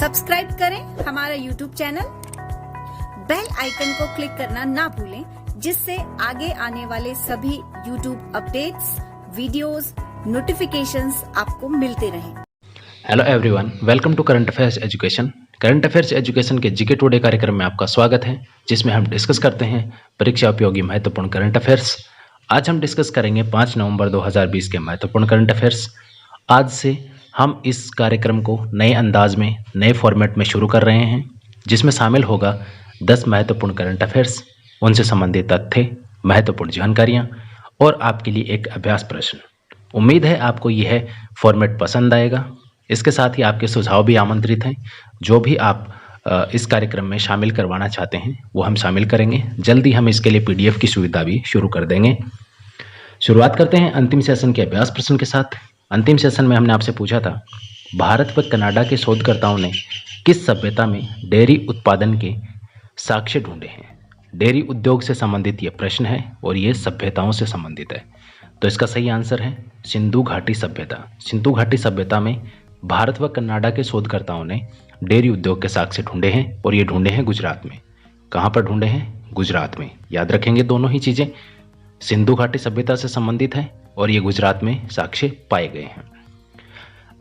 Subscribe करें हमारा YouTube channel, bell icon को क्लिक करना ना भूलें, जिससे आगे आने वाले सभी YouTube अपडेट्स, वीडियोस, नोटिफिकेशंस आपको मिलते रहें। Hello everyone, welcome to current affairs education. Current affairs education के जीके टुडे कार्यक्रम में आपका स्वागत है, जिसमें हम डिस्कस करते हैं परीक्षा उपयोगी महत्वपूर्ण करंट अफेयर्स। आज हम डिस्कस करेंगे 5 नवंबर 2020 के महत्वपूर्ण करंट अफेयर्स। आज से हम इस कार्यक्रम को नए अंदाज में, नए फॉर्मेट में शुरू कर रहे हैं, जिसमें शामिल होगा 10 महत्वपूर्ण करंट अफेयर्स, उनसे संबंधित तथ्य, महत्वपूर्ण जानकारियाँ और आपके लिए एक अभ्यास प्रश्न। उम्मीद है आपको यह फॉर्मेट पसंद आएगा। इसके साथ ही आपके सुझाव भी आमंत्रित हैं। जो भी आप इस कार्यक्रम में शामिल करवाना चाहते हैं वो हम शामिल करेंगे। जल्दी हम इसके लिए PDF की सुविधा भी शुरू कर देंगे। शुरुआत करते हैं अंतिम सेशन के अभ्यास प्रश्न के साथ। अंतिम सेशन में हमने आपसे पूछा था, भारत व कनाडा के शोधकर्ताओं ने किस सभ्यता में डेयरी उत्पादन के साक्ष्य ढूंढे हैं। डेयरी उद्योग से संबंधित ये प्रश्न है और ये सभ्यताओं से संबंधित है। तो इसका सही आंसर है सिंधु घाटी सभ्यता। सिंधु घाटी सभ्यता में भारत व कनाडा के शोधकर्ताओं ने डेयरी उद्योग के साक्ष्य ढूंढे हैं और ये ढूंढे हैं गुजरात में। कहाँ पर ढूंढे हैं? गुजरात में। याद रखेंगे दोनों ही चीज़ें, सिंधु घाटी सभ्यता से संबंधित है और ये गुजरात में साक्ष्य पाए गए हैं।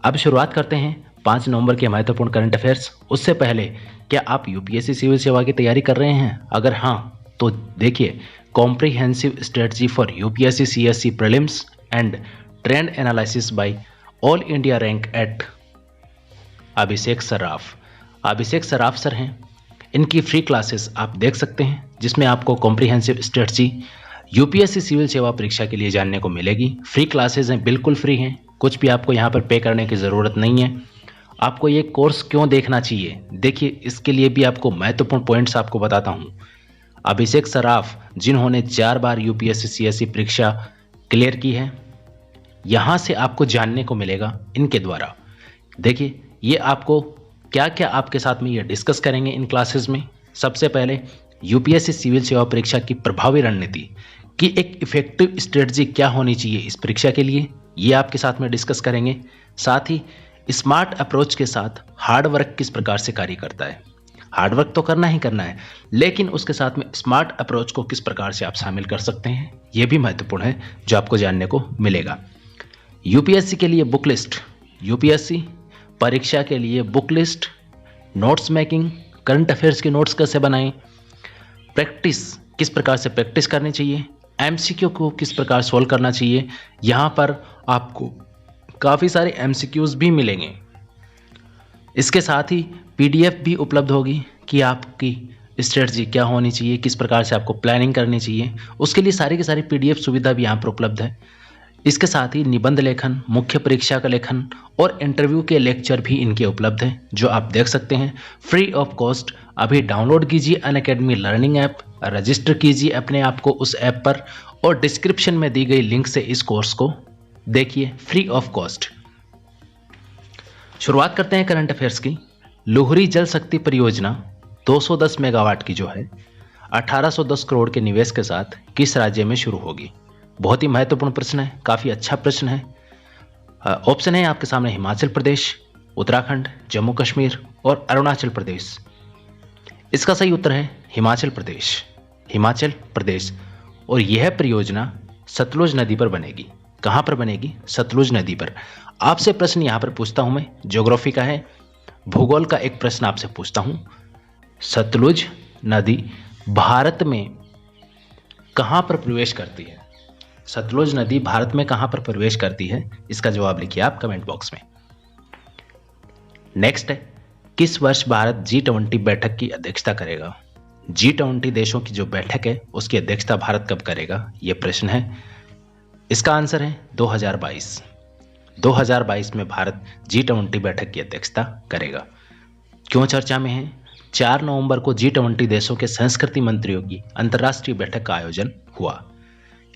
अब शुरुआत करते हैं 5 नवंबर के महत्वपूर्ण करंट अफेयर्स। उससे पहले क्या आप UPSC सिविल सेवा की तैयारी कर रहे हैं? अगर हाँ तो देखिए, comprehensive strategy for UPSC CSC prelims and trend analysis by all India rank at Abhishek Saraf sir हैं। इनकी फ्री क्लासेस आप देख सकते हैं, जिसमें आपको कॉम्प्रिहेंसिव स्ट्रेटजी UPSC सिविल सेवा परीक्षा के लिए जानने को मिलेगी। फ्री क्लासेस हैं, बिल्कुल फ्री हैं, कुछ भी आपको यहाँ पर पे करने की ज़रूरत नहीं है। आपको ये कोर्स क्यों देखना चाहिए? देखिए, इसके लिए भी आपको महत्वपूर्ण पॉइंट्स आपको बताता हूँ। अभिषेक सराफ, जिन्होंने 4 बार UPSC CSC परीक्षा क्लियर की है, यहाँ से आपको जानने को मिलेगा इनके द्वारा। देखिए, ये आपको क्या क्या आपके साथ में ये डिस्कस करेंगे इन क्लासेस में। सबसे पहले UPSC सिविल सेवा परीक्षा की प्रभावी रणनीति की एक इफेक्टिव स्ट्रेटजी क्या होनी चाहिए इस परीक्षा के लिए, ये आपके साथ में डिस्कस करेंगे। साथ ही स्मार्ट अप्रोच के साथ हार्ड वर्क किस प्रकार से कार्य करता है। हार्ड वर्क तो करना ही करना है, लेकिन उसके साथ में स्मार्ट अप्रोच को किस प्रकार से आप शामिल कर सकते हैं, ये भी महत्वपूर्ण है, जो आपको जानने को मिलेगा। UPSC के लिए बुक लिस्ट, UPSC परीक्षा के लिए book list, notes making, current affairs के नोट्स कैसे बनाएं, प्रैक्टिस किस प्रकार से प्रैक्टिस करनी चाहिए, MCQ को किस प्रकार सोल्व करना चाहिए। यहाँ पर आपको काफ़ी सारे MCQs भी मिलेंगे। इसके साथ ही PDF भी उपलब्ध होगी कि आपकी स्ट्रेटजी क्या होनी चाहिए, किस प्रकार से आपको प्लानिंग करनी चाहिए। उसके लिए सारी की सारी PDF सुविधा भी यहाँ पर उपलब्ध है। इसके साथ ही निबंध लेखन, मुख्य परीक्षा का लेखन और इंटरव्यू के लेक्चर भी इनके उपलब्ध हैं, जो आप देख सकते हैं फ्री ऑफ कॉस्ट। अभी डाउनलोड कीजिए अनअकैडमी लर्निंग ऐप, रजिस्टर कीजिए अपने आप को उस ऐप पर और डिस्क्रिप्शन में दी गई लिंक से इस कोर्स को देखिए फ्री ऑफ कॉस्ट। शुरुआत करते हैं करंट अफेयर्स की। लुहरी जल शक्ति परियोजना 210 मेगावाट की जो है 1810 करोड़ के निवेश के साथ किस राज्य में शुरू होगी? बहुत ही महत्वपूर्ण प्रश्न है, काफ़ी अच्छा प्रश्न है। ऑप्शन है आपके सामने हिमाचल प्रदेश, उत्तराखंड, जम्मू कश्मीर और अरुणाचल प्रदेश। इसका सही उत्तर है हिमाचल प्रदेश। हिमाचल प्रदेश। और यह परियोजना सतलुज नदी पर बनेगी। कहाँ पर बनेगी? सतलुज नदी पर। आपसे प्रश्न यहाँ पर पूछता हूँ मैं, ज्योग्राफी का है, भूगोल का एक प्रश्न आपसे पूछता हूँ। सतलुज नदी भारत में कहाँ पर प्रवेश करती है? सतलुज नदी भारत में कहां पर प्रवेश करती है? इसका जवाब लिखिए आप कमेंट बॉक्स में। नेक्स्ट है, किस वर्ष भारत G20 बैठक की अध्यक्षता करेगा? G20 देशों की जो बैठक है उसकी अध्यक्षता भारत कब करेगा, यह प्रश्न है। इसका आंसर है 2022। 2022 में भारत G20 बैठक की अध्यक्षता करेगा। क्यों चर्चा में है? 4 नवंबर को G20 देशों के संस्कृति मंत्रियों की अंतर्राष्ट्रीय बैठक का आयोजन हुआ।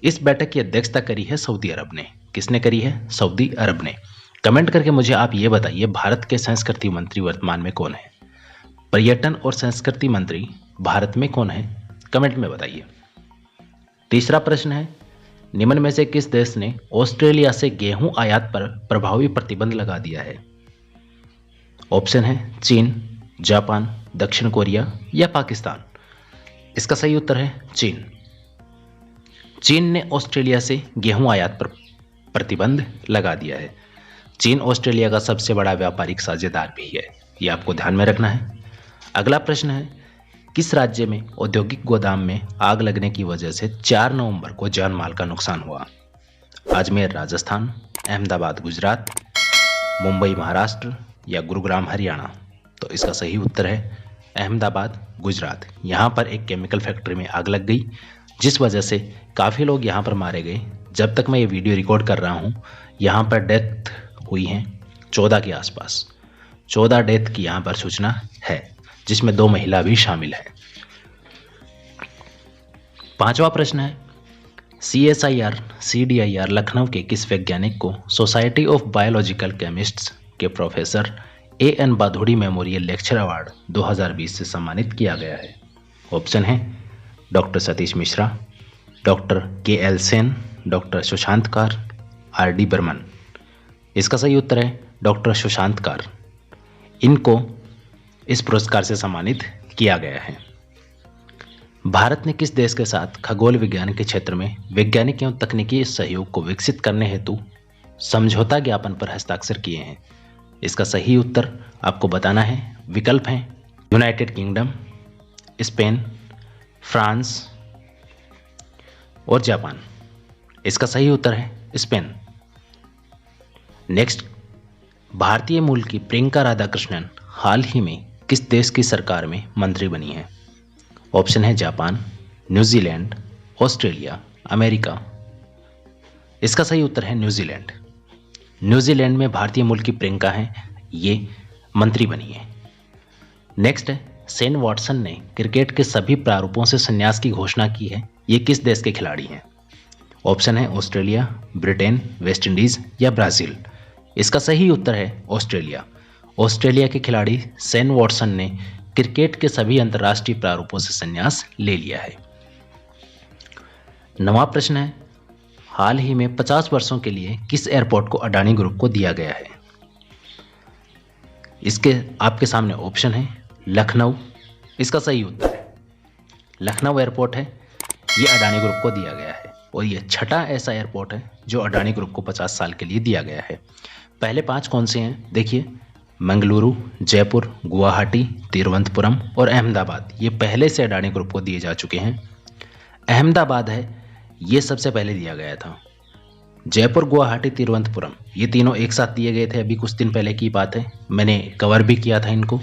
इस बैठक की अध्यक्षता करी है सऊदी अरब ने। किसने करी है? सऊदी अरब ने। कमेंट करके मुझे आप ये बताइए, भारत के संस्कृति मंत्री वर्तमान में कौन है? पर्यटन और संस्कृति मंत्री भारत में कौन है? कमेंट में बताइए। तीसरा प्रश्न है, निम्न में से किस देश ने ऑस्ट्रेलिया से गेहूं आयात पर प्रभावी प्रतिबंध लगा दिया है? ऑप्शन है चीन, जापान, दक्षिण कोरिया या पाकिस्तान। इसका सही उत्तर है चीन। चीन ने ऑस्ट्रेलिया से गेहूं आयात पर प्रतिबंध लगा दिया है। चीन ऑस्ट्रेलिया का सबसे बड़ा व्यापारिक साझेदार भी है, यह आपको ध्यान में रखना है। अगला प्रश्न है, किस राज्य में औद्योगिक गोदाम में आग लगने की वजह से 4 नवंबर को जान माल का नुकसान हुआ? अजमेर राजस्थान, अहमदाबाद गुजरात, मुंबई महाराष्ट्र या गुरुग्राम हरियाणा। तो इसका सही उत्तर है अहमदाबाद गुजरात। यहाँ पर एक केमिकल फैक्ट्री में आग लग गई, जिस वजह से काफ़ी लोग यहाँ पर मारे गए। जब तक मैं ये वीडियो रिकॉर्ड कर रहा हूँ यहाँ पर डेथ हुई हैं 14 के आसपास। 14 डेथ की यहाँ पर सूचना है, जिसमें 2 महिला भी शामिल है। 5वां प्रश्न है, CSIR CDIR लखनऊ के किस वैज्ञानिक को सोसाइटी ऑफ बायोलॉजिकल केमिस्ट्स के professor AN Badhodi memorial lecture award 2020 से सम्मानित किया गया है? ऑप्शन है doctor Satish Mishra, doctor KL Sen, doctor Sushant Kar, RD Burman. इसका सही उत्तर है डॉक्टर सुशांत कार। इनको इस पुरस्कार से सम्मानित किया गया है। भारत ने किस देश के साथ खगोल विज्ञान के क्षेत्र में वैज्ञानिक एवं तकनीकी सहयोग को विकसित करने हेतु समझौता ज्ञापन पर हस्ताक्षर किए हैं? इसका सही उत्तर आपको बताना है। विकल्प हैं यूनाइटेड किंगडम, स्पेन, फ्रांस और जापान। इसका सही उत्तर है स्पेन। नेक्स्ट, भारतीय मूल की प्रियंका राधाकृष्णन हाल ही में किस देश की सरकार में मंत्री बनी है? ऑप्शन है जापान, न्यूजीलैंड, ऑस्ट्रेलिया, अमेरिका। इसका सही उत्तर है न्यूजीलैंड। न्यूजीलैंड में भारतीय मूल की प्रियंका हैं, ये मंत्री बनी है। नेक्स्ट है, शेन वॉटसन ने क्रिकेट के सभी प्रारूपों से संन्यास की घोषणा की है, ये किस देश के खिलाड़ी हैं? ऑप्शन है ऑस्ट्रेलिया, ब्रिटेन, वेस्ट इंडीज या ब्राजील। इसका सही उत्तर है ऑस्ट्रेलिया। ऑस्ट्रेलिया के खिलाड़ी शेन वॉटसन ने क्रिकेट के सभी अंतर्राष्ट्रीय प्रारूपों से संन्यास ले लिया है। 9वां प्रश्न है, हाल ही में 50 वर्षों के लिए किस एयरपोर्ट को अडानी ग्रुप को दिया गया है? इसके आपके सामने ऑप्शन है लखनऊ। इसका सही उत्तर है लखनऊ एयरपोर्ट है, ये अडानी ग्रुप को दिया गया है और ये 6ठा ऐसा एयरपोर्ट है जो अडानी ग्रुप को 50 साल के लिए दिया गया है। पहले 5 कौन से हैं? देखिए, मंगलुरु, जयपुर, गुवाहाटी, तिरुवनंतपुरम और अहमदाबाद, ये पहले से अडानी ग्रुप को दिए जा चुके हैं। अहमदाबाद है, ये सबसे पहले दिया गया था। जयपुर, गुवाहाटी, तिरुवनंतपुरम, ये तीनों एक साथ दिए गए थे, अभी कुछ दिन पहले की बात है, मैंने कवर भी किया था इनको।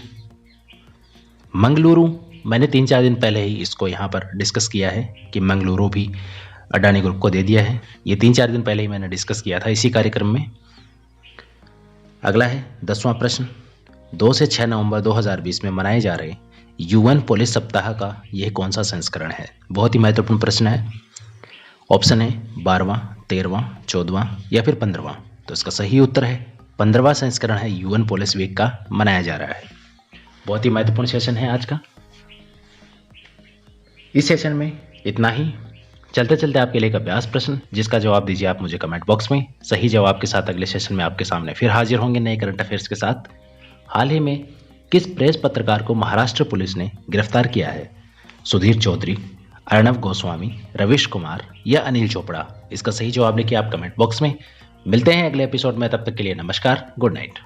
मंगलुरु मैंने 3-4 दिन पहले ही इसको यहाँ पर डिस्कस किया है कि मंगलुरु भी अडानी ग्रुप को दे दिया है। ये 3-4 दिन पहले ही मैंने डिस्कस किया था इसी कार्यक्रम में। अगला है 10वां प्रश्न, 2 से 6 नवंबर 2020 में मनाए जा रहे UN पुलिस सप्ताह का यह कौन सा संस्करण है? बहुत ही महत्वपूर्ण प्रश्न है। ऑप्शन है 12वां, 13वां, 14वां या फिर 15वां। तो इसका सही उत्तर है 15वां संस्करण है UN पुलिस वीक का मनाया जा रहा है। बहुत ही महत्वपूर्ण सेशन है आज का। इस सेशन में इतना ही। चलते चलते आपके लिए एक अभ्यास प्रश्न, जिसका जवाब दीजिए आप मुझे कमेंट बॉक्स में। सही जवाब के साथ अगले सेशन में आपके सामने फिर हाजिर होंगे नए करंट अफेयर्स के साथ। हाल ही में किस प्रेस पत्रकार को महाराष्ट्र पुलिस ने गिरफ्तार किया है? सुधीर चौधरी, अर्णव गोस्वामी, रविश कुमार या अनिल चोपड़ा? इसका सही जवाब लिखिए आप कमेंट बॉक्स में। मिलते हैं अगले एपिसोड में, तब तक के लिए नमस्कार, गुड नाइट।